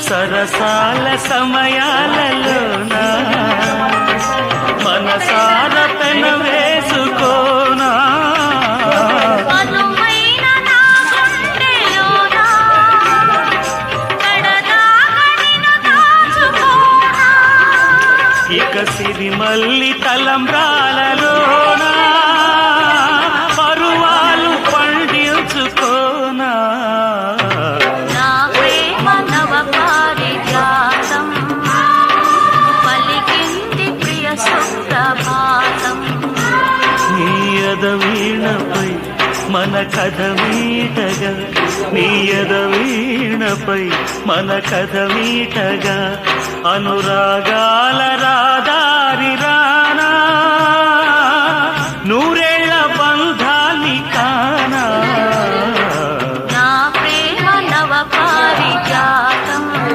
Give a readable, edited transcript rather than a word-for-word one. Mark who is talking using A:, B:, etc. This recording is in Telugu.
A: సరసాల సమయాలలోనా మనసార పెన వేసుకోనా ఇక సిరిమల్లి తలంబ్రాలలోనా పరువాలు పండించుకోనా వీణపై మన కథ మీటగా నీయద వీణపై మన కథ మీటగా అనురాగాల రాదారి